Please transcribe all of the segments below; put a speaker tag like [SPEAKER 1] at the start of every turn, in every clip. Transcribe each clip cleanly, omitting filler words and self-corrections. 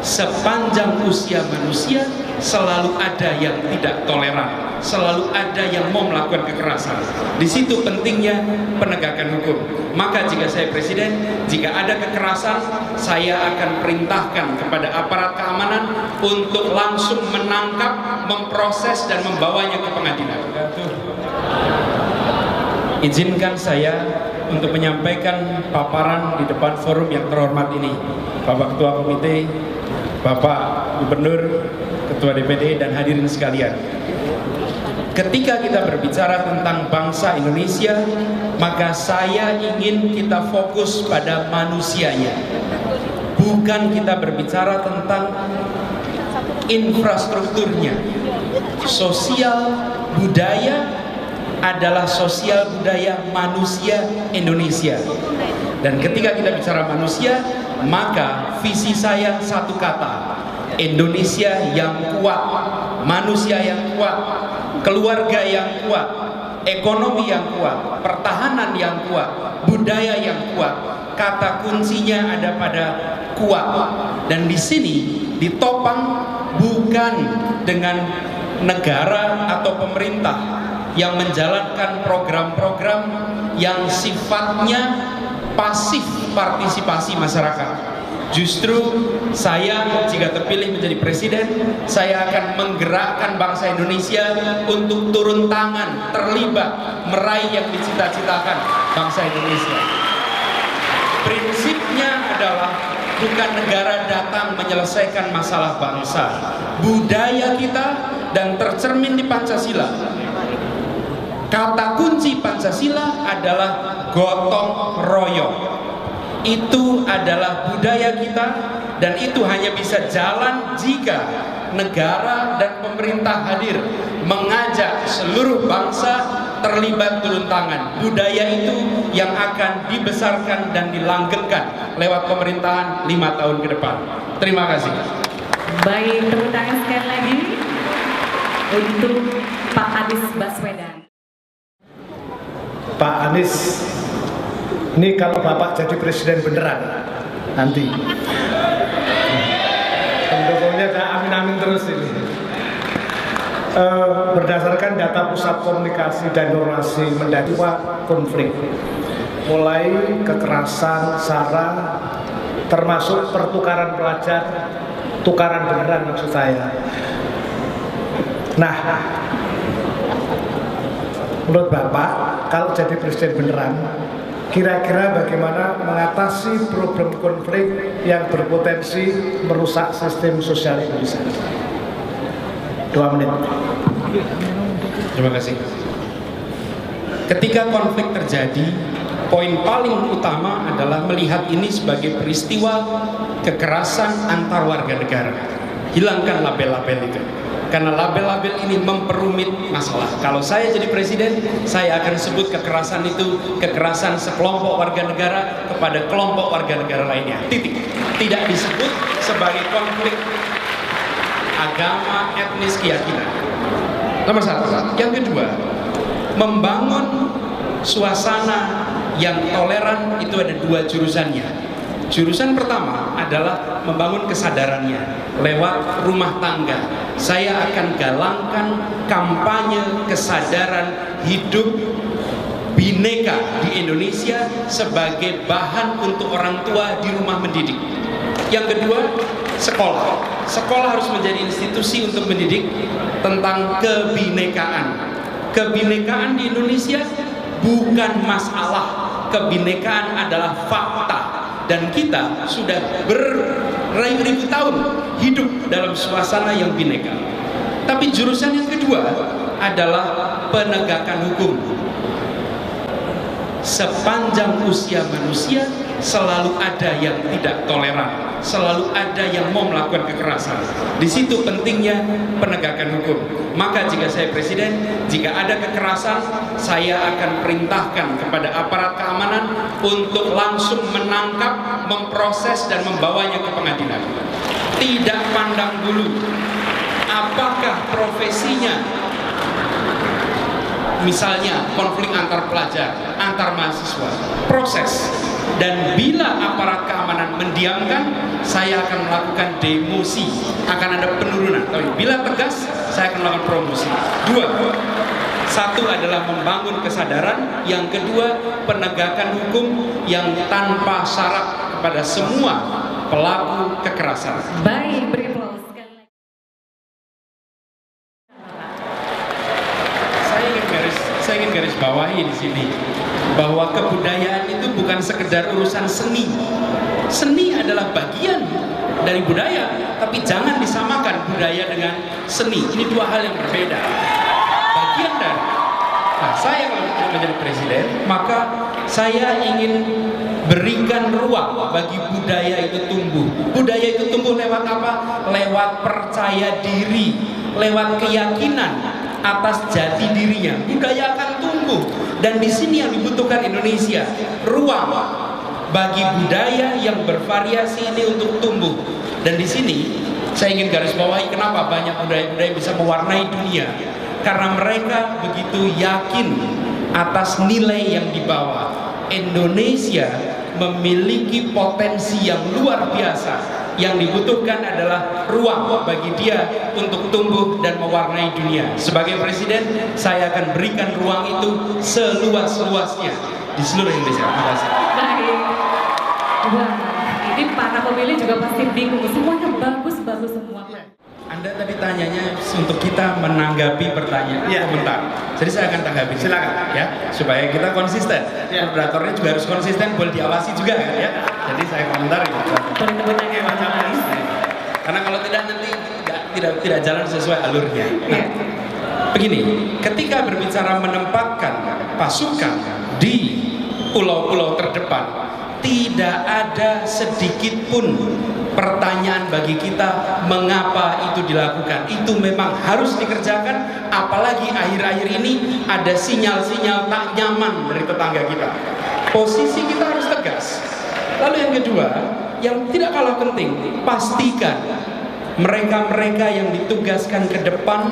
[SPEAKER 1] sepanjang usia manusia selalu ada yang tidak toleran, selalu ada yang mau melakukan kekerasan. Di situ pentingnya penegakan hukum. Maka jika saya presiden, jika ada kekerasan, saya akan perintahkan kepada aparat keamanan untuk langsung menangkap, memproses dan membawanya ke pengadilan. Izinkan saya untuk menyampaikan paparan di depan forum yang terhormat ini, Bapak Ketua Komite, Bapak Gubernur, Ketua DPD, dan hadirin sekalian. Ketika kita berbicara tentang bangsa Indonesia, maka saya ingin kita fokus pada manusianya. Bukan kita berbicara tentang infrastrukturnya. Sosial budaya adalah sosial budaya manusia Indonesia. Dan ketika kita bicara manusia, maka visi saya satu kata: Indonesia yang kuat, manusia yang kuat, keluarga yang kuat, ekonomi yang kuat, pertahanan yang kuat, budaya yang kuat. Kata kuncinya ada pada kuat. Dan di sini ditopang bukan dengan negara atau pemerintah yang menjalankan program-program yang sifatnya pasif partisipasi masyarakat. Justru saya jika terpilih menjadi presiden, saya akan menggerakkan bangsa Indonesia untuk turun tangan, terlibat, meraih yang dicita-citakan bangsa Indonesia. Prinsipnya adalah bukan negara datang menyelesaikan masalah bangsa, budaya kita, dan tercermin di Pancasila. Kata kunci Pancasila adalah gotong royong. Itu adalah budaya kita, dan itu hanya bisa jalan jika negara dan pemerintah hadir, mengajak seluruh bangsa terlibat turun tangan. Budaya itu yang akan dibesarkan dan dilanggengkan lewat pemerintahan 5 tahun ke depan. Terima kasih.
[SPEAKER 2] Baik, tepuk tangan sekali lagi untuk Pak Anies Baswedan.
[SPEAKER 3] Pak Anies, ini kalau Bapak jadi presiden beneran nanti, pendukungnya saya amin-amin terus ini. Berdasarkan data Pusat Komunikasi dan Informasi mendata konflik, mulai kekerasan, SARA, termasuk pertukaran pelajar, tukaran beneran maksud saya. Nah, menurut Bapak, kalau jadi presiden beneran, kira-kira bagaimana mengatasi problem konflik yang berpotensi merusak sistem sosial Indonesia? 2 menit.
[SPEAKER 1] Terima kasih. Ketika konflik terjadi, poin paling utama adalah melihat ini sebagai peristiwa kekerasan antar warga negara. Hilangkan label-label itu, karena label-label ini memperumit masalah. Kalau saya jadi presiden, saya akan sebut kekerasan itu kekerasan sekelompok warga negara kepada kelompok warga negara lainnya. Titik. Tidak disebut sebagai konflik agama, etnis, keyakinan. Nomor 1. Yang kedua, membangun suasana yang toleran itu ada 2 jurusannya. Jurusan pertama adalah membangun kesadarannya lewat rumah tangga. Saya akan galangkan kampanye kesadaran hidup bineka di Indonesia sebagai bahan untuk orang tua di rumah mendidik. Yang kedua, sekolah. Sekolah harus menjadi institusi untuk mendidik tentang kebinekaan. Kebinekaan di Indonesia bukan masalah. Kebinekaan adalah fakta. Dan kita sudah beribu-ribu tahun hidup dalam suasana yang bineka. Tapi jurusan yang kedua adalah penegakan hukum. Sepanjang usia manusia selalu ada yang tidak toleran, selalu ada yang mau melakukan kekerasan. Di situ pentingnya penegakan hukum. Maka jika saya presiden, jika ada kekerasan, saya akan perintahkan kepada aparat keamanan untuk langsung menangkap, memproses dan membawanya ke pengadilan. Tidak pandang bulu apakah profesinya, misalnya konflik antar pelajar, antar mahasiswa, proses. Dan bila aparat keamanan mendiamkan, saya akan melakukan demosi, akan ada penurunan. Tapi bila tegas, saya akan melakukan promosi. Dua, satu adalah membangun kesadaran, yang kedua penegakan hukum yang tanpa syarat kepada semua pelaku kekerasan.
[SPEAKER 2] Baik, beri aplaus sekali lagi.
[SPEAKER 1] Saya ingin garis bawahi di sini bahwa kebudayaan itu bukan sekedar urusan seni. Seni adalah bagian dari budaya, tapi jangan disamakan budaya dengan seni. Ini dua hal yang berbeda. Bagian dari. Nah, saya kalau menjadi presiden, maka saya ingin berikan ruang bagi budaya itu tumbuh. Budaya itu tumbuh lewat apa? Lewat percaya diri, lewat keyakinan atas jati dirinya. Budaya akan tumbuh, dan di sini yang dibutuhkan Indonesia, ruang bagi budaya yang bervariasi ini untuk tumbuh. Dan di sini saya ingin garis bawahi kenapa banyak budaya-budaya bisa mewarnai dunia, karena mereka begitu yakin atas nilai yang dibawa. Indonesia memiliki potensi yang luar biasa. Yang dibutuhkan adalah ruang bagi dia untuk tumbuh dan mewarnai dunia. Sebagai presiden, saya akan berikan ruang itu seluas-luasnya di seluruh Indonesia. Terima kasih.
[SPEAKER 2] Baik. Wah, ini para pemilih juga pasti bingung. Semuanya bagus-bagus semua.
[SPEAKER 1] Anda tadi tanyanya untuk kita menanggapi pertanyaan, komentar. Jadi saya akan tanggapi. Silakan ya, supaya kita konsisten. Moderatornya juga harus konsisten, boleh diawasi juga kan ya. Jadi saya komentar ya. Karena kalau tidak nanti tidak jalan sesuai alurnya. Nah, begini, ketika berbicara menempatkan pasukan di pulau-pulau terdepan, tidak ada sedikit pun pertanyaan bagi kita mengapa itu dilakukan. Itu memang harus dikerjakan, apalagi akhir-akhir ini ada sinyal-sinyal tak nyaman dari tetangga kita. Posisi kita harus tegas. Lalu yang kedua, yang tidak kalah penting, pastikan mereka-mereka yang ditugaskan ke depan,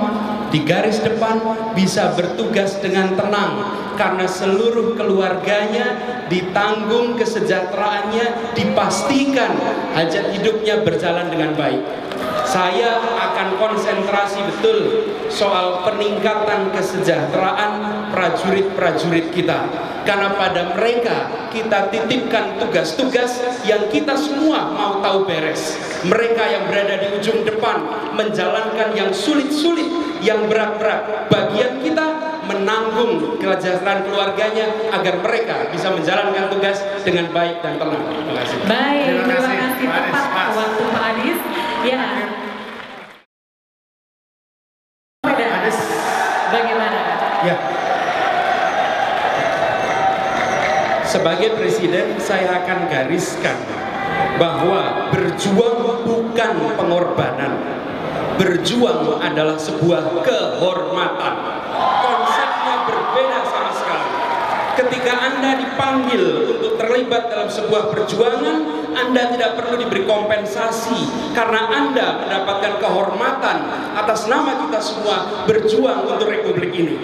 [SPEAKER 1] di garis depan, bisa bertugas dengan tenang, karena seluruh keluarganya ditanggung, kesejahteraannya dipastikan, hajat hidupnya berjalan dengan baik. Saya akan konsentrasi betul soal peningkatan kesejahteraan prajurit-prajurit kita, karena pada mereka kita titipkan tugas-tugas yang kita semua mau tahu beres. Mereka yang berada di ujung depan menjalankan yang sulit-sulit, yang berat-berat. Bagian kita menanggung kesejahteraan keluarganya agar mereka bisa menjalankan tugas dengan baik dan tenang. Terima kasih.
[SPEAKER 2] Baik, terima kasih. Tepat waktu Pak Adis. Ya. Bagaimana?
[SPEAKER 1] Ya. Sebagai presiden, saya akan gariskan bahwa berjuang bukan pengorbanan. Berjuang adalah sebuah kehormatan. Konsepnya berbeda sama sekali. Ketika Anda dipanggil untuk terlibat dalam sebuah perjuangan, Anda tidak perlu diberi kompensasi, karena Anda mendapatkan kehormatan atas nama kita semua berjuang untuk republik ini.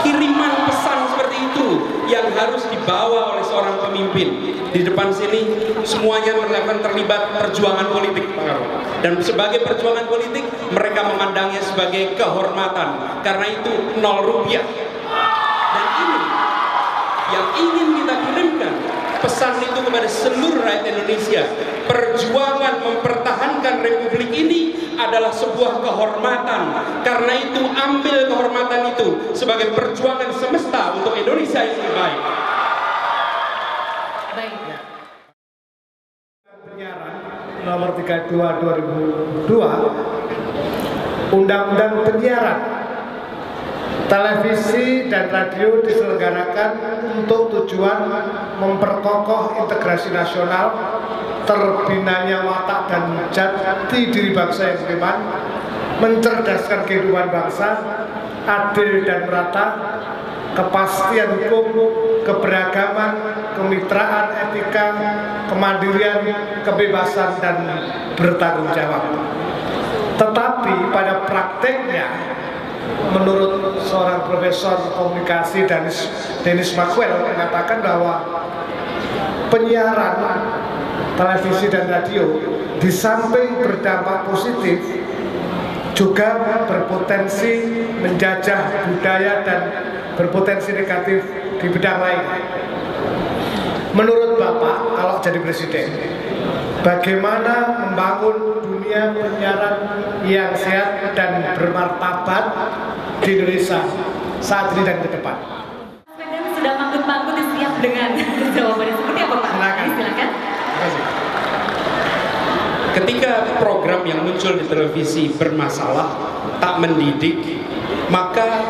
[SPEAKER 1] Kiriman pesan seperti itu yang harus dibawa oleh seorang pemimpin. Di depan sini semuanya melakukan terlibat perjuangan politik, Pak Karo. Dan sebagai perjuangan politik, mereka memandangnya sebagai kehormatan. Karena itu 0 rupiah. Dan ini yang ingin kita kirimkan, pesan itu kepada seluruh rakyat Indonesia. Perjuangan mempertahankan republik ini adalah sebuah kehormatan. Karena itu ambil kehormatan itu sebagai perjuangan semesta untuk Indonesia yang lebih baik.
[SPEAKER 2] Baik.
[SPEAKER 3] Penyiaran nomor 32/2002, Undang-Undang Penyiaran, televisi dan radio diselenggarakan untuk tujuan memperkokoh integrasi nasional, terbinanya watak dan jati diri bangsa yang beriman, mencerdaskan kehidupan bangsa, adil dan merata, kepastian hukum, keberagaman, kemitraan, etika, kemandirian, kebebasan, dan bertanggung jawab. Tetapi pada prakteknya, menurut seorang profesor komunikasi Dennis Maxwell mengatakan bahwa penyiaran televisi dan radio di samping berdampak positif juga berpotensi menjajah budaya dan berpotensi negatif di bidang lain. Menurut Bapak, kalau jadi presiden, bagaimana membangun dunia penyiaran yang sehat dan bermartabat di Indonesia saat ini dan ke depan?
[SPEAKER 2] Sudah manggut-manggut siap dengan jawabannya seperti apa Pak? Silakan.
[SPEAKER 1] Ketika program yang muncul di televisi bermasalah, tak mendidik, maka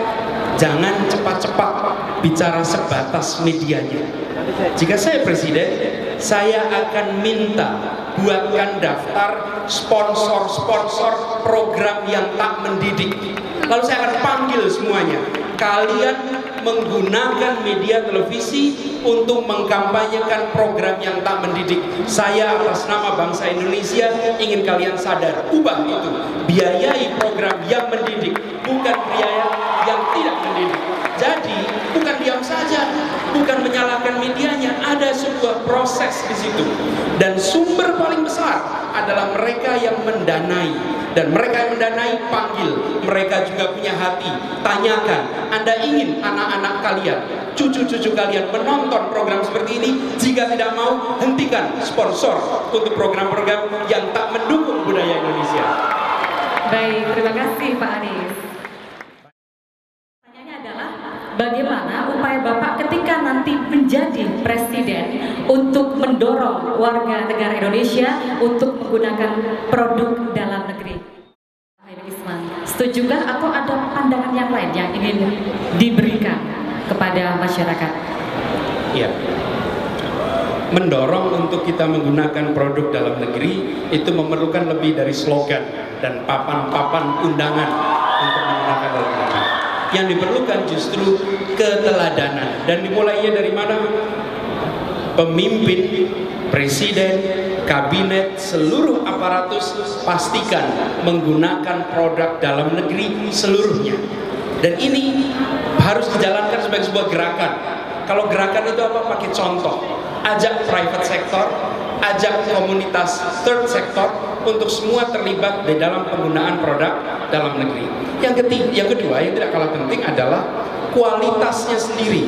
[SPEAKER 1] jangan cepat-cepat bicara sebatas medianya. Jika saya presiden, saya akan minta buatkan daftar sponsor-sponsor program yang tak mendidik. Lalu saya akan panggil semuanya. Kalian menggunakan media televisi untuk mengkampanyekan program yang tak mendidik. Saya atas nama bangsa Indonesia ingin kalian sadar, ubah itu. Biayai program yang mendidik, bukan biaya yang tidak mendidik. Jadi bukan diam saja, bukan menyalahkan medianya, ada sebuah proses di situ. Dan sumber paling besar adalah mereka yang mendanai. Dan mereka yang mendanai panggil, mereka juga punya hati. Tanyakan, Anda ingin anak-anak kalian, cucu-cucu kalian menonton program seperti ini? Jika tidak mau, hentikan sponsor untuk program-program yang tak mendukung budaya Indonesia.
[SPEAKER 2] Baik, terima kasih Pak Anies. Bagaimana upaya Bapak ketika nanti menjadi presiden untuk mendorong warga negara Indonesia untuk menggunakan produk dalam negeri? Setujukah atau ada pandangan yang lain yang ingin diberikan kepada masyarakat?
[SPEAKER 1] Ya, mendorong untuk kita menggunakan produk dalam negeri itu memerlukan lebih dari slogan dan papan-papan undangan untuk menggunakan dalam negeri. Yang diperlukan justru keteladanan, dan dimulainya dari mana? Pemimpin, presiden, kabinet, seluruh aparatus pastikan menggunakan produk dalam negeri seluruhnya. Dan ini harus dijalankan sebagai sebuah gerakan. Kalau gerakan itu apa? Pakai contoh, ajak private sector, ajak komunitas third sector untuk semua terlibat di dalam penggunaan produk dalam negeri. Yang kedua, yang tidak kalah penting adalah kualitasnya sendiri.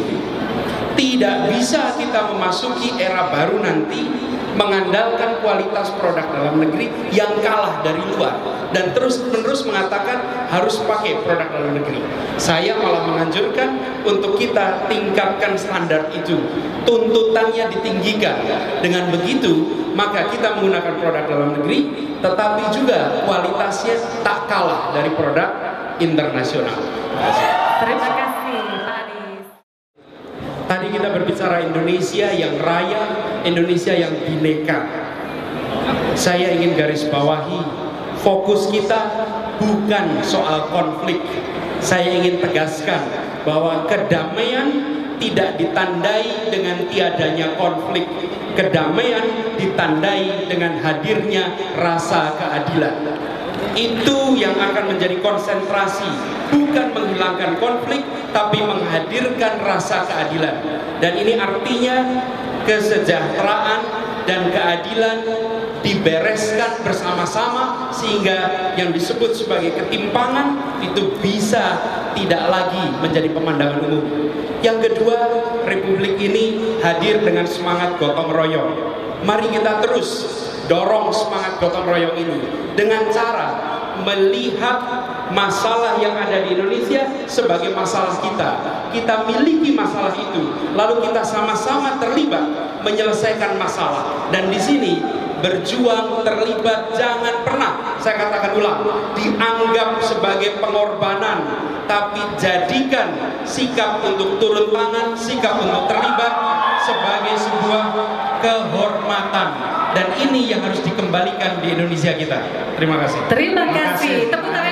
[SPEAKER 1] Tidak bisa kita memasuki era baru nanti mengandalkan kualitas produk dalam negeri yang kalah dari luar dan terus-menerus mengatakan harus pakai produk dalam negeri. Saya malah menganjurkan untuk kita tingkatkan standar itu, tuntutannya ditinggikan. Dengan begitu maka kita menggunakan produk dalam negeri tetapi juga kualitasnya tak kalah dari produk internasional.
[SPEAKER 2] Terima kasih Pak Anies.
[SPEAKER 1] Tadi kita berbicara Indonesia yang raya, Indonesia yang bineka. Saya ingin garis bawahi, fokus kita bukan soal konflik. Saya ingin tegaskan bahwa kedamaian tidak ditandai dengan tiadanya konflik. Kedamaian ditandai dengan hadirnya rasa keadilan. Itu yang akan menjadi konsentrasi, bukan menghilangkan konflik tapi menghadirkan rasa keadilan. Dan ini artinya kesejahteraan dan keadilan dibereskan bersama-sama sehingga yang disebut sebagai ketimpangan itu bisa tidak lagi menjadi pemandangan umum. Yang kedua, Republik ini hadir dengan semangat gotong royong. Mari kita terus dorong semangat gotong royong ini dengan cara melihat masalah yang ada di Indonesia sebagai masalah kita. Kita miliki masalah itu, lalu kita sama-sama terlibat menyelesaikan masalah. Dan di sini berjuang, terlibat, jangan pernah, saya katakan ulang, dianggap sebagai pengorbanan, tapi jadikan sikap untuk turun tangan, sikap untuk terlibat sebagai sebuah kehormatan. Dan ini yang harus dikembalikan di Indonesia kita. Terima kasih.
[SPEAKER 2] Terima kasih. Tepuk tangan.